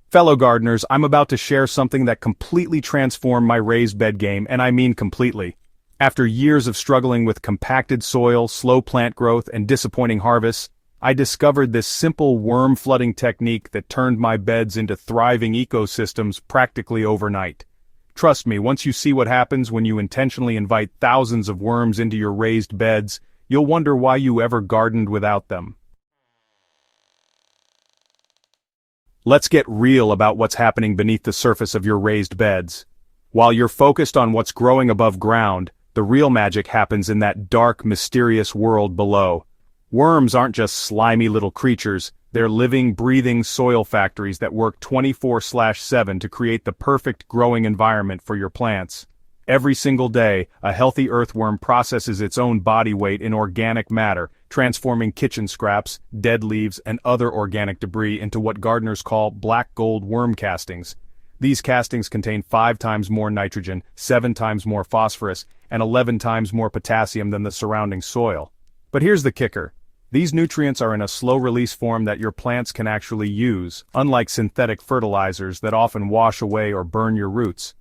Fellow gardeners, I'm about to share something that completely transformed my raised bed game, and I mean completely. After years of struggling with compacted soil, slow plant growth, and disappointing harvests, I discovered this simple worm flooding technique that turned my beds into thriving ecosystems practically overnight. Trust me, once you see what happens when you intentionally invite thousands of worms into your raised beds, you'll wonder why you ever gardened without them. Let's get real about what's happening beneath the surface of your raised beds. While you're focused on what's growing above ground, the real magic happens in that dark, mysterious world below. Worms aren't just slimy little creatures, they're living, breathing soil factories that work 24/7 to create the perfect growing environment for your plants. Every single day, a healthy earthworm processes its own body weight in organic matter, transforming kitchen scraps, dead leaves, and other organic debris into what gardeners call black gold worm castings. These castings contain 5 times more nitrogen, 7 times more phosphorus, and 11 times more potassium than the surrounding soil. But here's the kicker. These nutrients are in a slow-release form that your plants can actually use, unlike synthetic fertilizers that often wash away or burn your roots.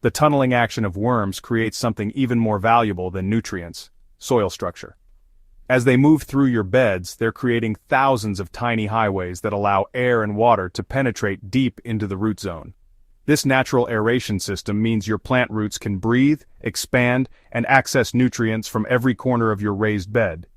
The tunneling action of worms creates something even more valuable than nutrients: soil structure. As they move through your beds, they're creating thousands of tiny highways that allow air and water to penetrate deep into the root zone. This natural aeration system means your plant roots can breathe, expand, and access nutrients from every corner of your raised bed.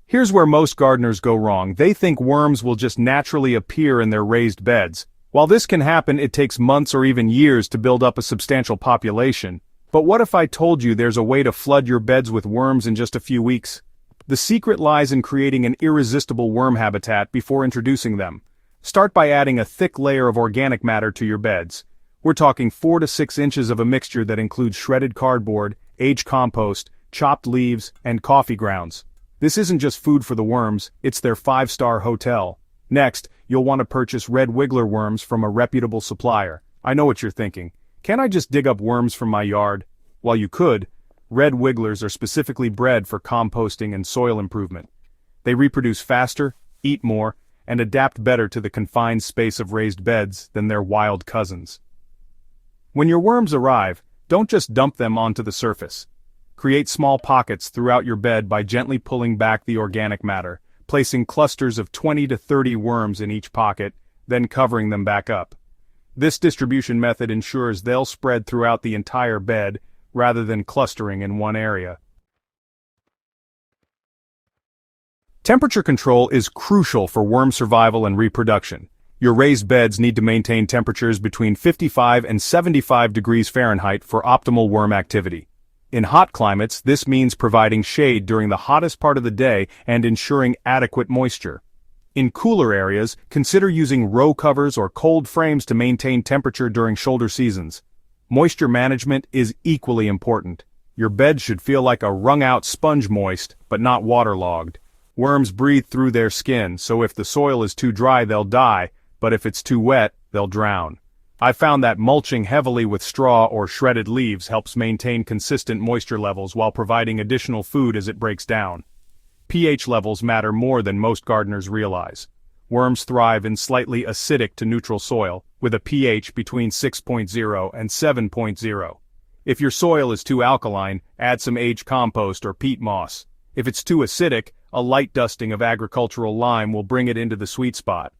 Here's where most gardeners go wrong. They think worms will just naturally appear in their raised beds. While this can happen, it takes months or even years to build up a substantial population. But what if I told you there's a way to flood your beds with worms in just a few weeks? The secret lies in creating an irresistible worm habitat before introducing them. Start by adding a thick layer of organic matter to your beds. We're talking 4 to 6 inches of a mixture that includes shredded cardboard, aged compost, chopped leaves, and coffee grounds. This isn't just food for the worms, it's their 5-star hotel. Next, you'll want to purchase red wiggler worms from a reputable supplier. I know what you're thinking. Can't I just dig up worms from my yard? While you could, red wigglers are specifically bred for composting and soil improvement. They reproduce faster, eat more, and adapt better to the confined space of raised beds than their wild cousins. When your worms arrive, don't just dump them onto the surface. Create small pockets throughout your bed by gently pulling back the organic matter, placing clusters of 20 to 30 worms in each pocket, then covering them back up. This distribution method ensures they'll spread throughout the entire bed, rather than clustering in one area. Temperature control is crucial for worm survival and reproduction. Your raised beds need to maintain temperatures between 55 and 75 degrees Fahrenheit for optimal worm activity. In hot climates, this means providing shade during the hottest part of the day and ensuring adequate moisture. In cooler areas, consider using row covers or cold frames to maintain temperature during shoulder seasons. Moisture management is equally important. Your bed should feel like a wrung-out sponge, moist, but not waterlogged. Worms breathe through their skin, so if the soil is too dry, they'll die, but if it's too wet, they'll drown. I've found that mulching heavily with straw or shredded leaves helps maintain consistent moisture levels while providing additional food as it breaks down. pH levels matter more than most gardeners realize. Worms thrive in slightly acidic to neutral soil, with a pH between 6.0 and 7.0. If your soil is too alkaline, add some aged compost or peat moss. If it's too acidic, a light dusting of agricultural lime will bring it into the sweet spot.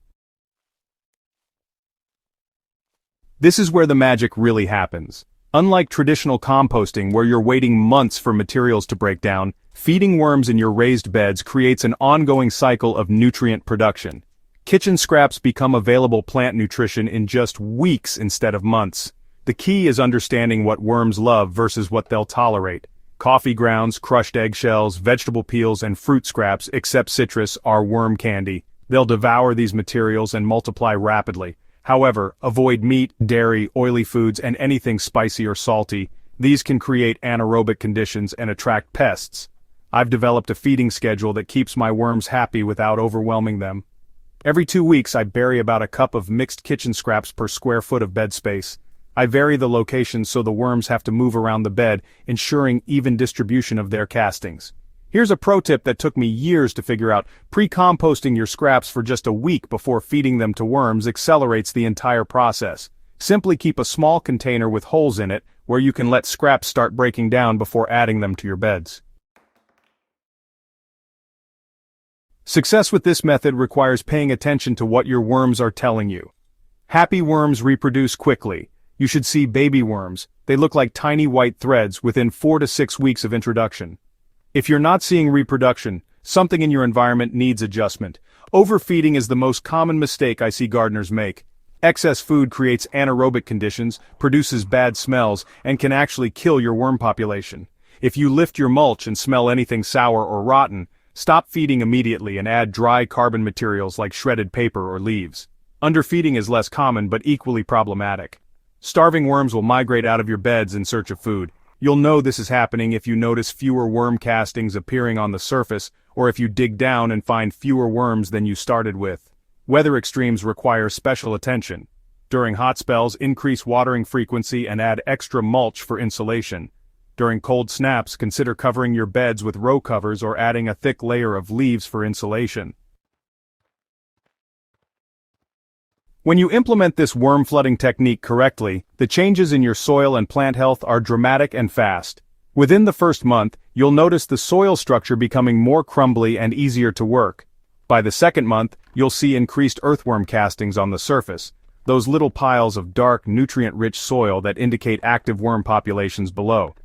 This is where the magic really happens. Unlike traditional composting where you're waiting months for materials to break down, feeding worms in your raised beds creates an ongoing cycle of nutrient production. Kitchen scraps become available plant nutrition in just weeks instead of months. The key is understanding what worms love versus what they'll tolerate. Coffee grounds, crushed eggshells, vegetable peels, and fruit scraps, except citrus, are worm candy. They'll devour these materials and multiply rapidly. However, avoid meat, dairy, oily foods, and anything spicy or salty. These can create anaerobic conditions and attract pests. I've developed a feeding schedule that keeps my worms happy without overwhelming them. Every 2 weeks I bury about a cup of mixed kitchen scraps per square foot of bed space. I vary the location so the worms have to move around the bed, ensuring even distribution of their castings. Here's a pro tip that took me years to figure out. Pre-composting your scraps for just a week before feeding them to worms accelerates the entire process. Simply keep a small container with holes in it where you can let scraps start breaking down before adding them to your beds. Success with this method requires paying attention to what your worms are telling you. Happy worms reproduce quickly. You should see baby worms. They look like tiny white threads within 4 to 6 weeks of introduction. If you're not seeing reproduction, something in your environment needs adjustment. Overfeeding is the most common mistake I see gardeners make. Excess food creates anaerobic conditions, produces bad smells, and can actually kill your worm population. If you lift your mulch and smell anything sour or rotten, stop feeding immediately and add dry carbon materials like shredded paper or leaves. Underfeeding is less common but equally problematic. Starving worms will migrate out of your beds in search of food. You'll know this is happening if you notice fewer worm castings appearing on the surface, or if you dig down and find fewer worms than you started with. Weather extremes require special attention. During hot spells, increase watering frequency and add extra mulch for insulation. During cold snaps, consider covering your beds with row covers or adding a thick layer of leaves for insulation. When you implement this worm flooding technique correctly, the changes in your soil and plant health are dramatic and fast. Within the first month, you'll notice the soil structure becoming more crumbly and easier to work. By the second month, you'll see increased earthworm castings on the surface, those little piles of dark, nutrient-rich soil that indicate active worm populations below.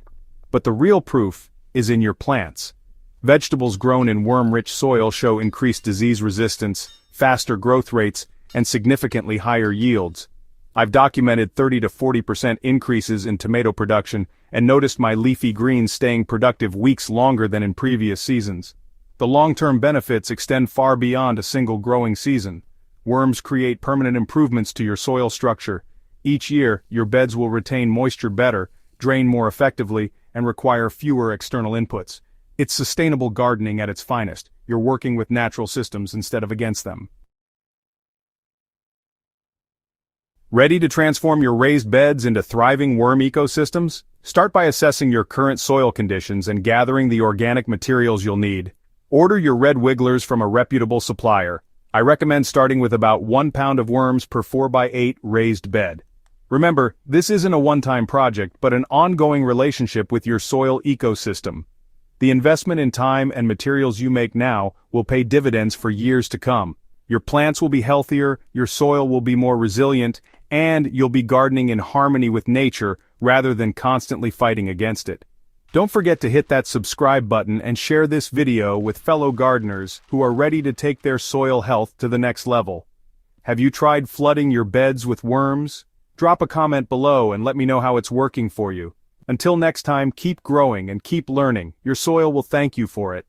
But the real proof is in your plants. Vegetables grown in worm-rich soil show increased disease resistance, faster growth rates, and significantly higher yields. I've documented 30 to 40% increases in tomato production and noticed my leafy greens staying productive weeks longer than in previous seasons. The long-term benefits extend far beyond a single growing season. Worms create permanent improvements to your soil structure. Each year, your beds will retain moisture better, drain more effectively, and require fewer external inputs. It's sustainable gardening at its finest. You're working with natural systems instead of against them. Ready to transform your raised beds into thriving worm ecosystems? Start by assessing your current soil conditions and gathering the organic materials you'll need. Order your red wigglers from a reputable supplier. I recommend starting with about 1 pound of worms per 4x8 raised bed. Remember, this isn't a one-time project, but an ongoing relationship with your soil ecosystem. The investment in time and materials you make now will pay dividends for years to come. Your plants will be healthier, your soil will be more resilient, and you'll be gardening in harmony with nature rather than constantly fighting against it. Don't forget to hit that subscribe button and share this video with fellow gardeners who are ready to take their soil health to the next level. Have you tried flooding your beds with worms? Drop a comment below and let me know how it's working for you. Until next time, keep growing and keep learning. Your soil will thank you for it.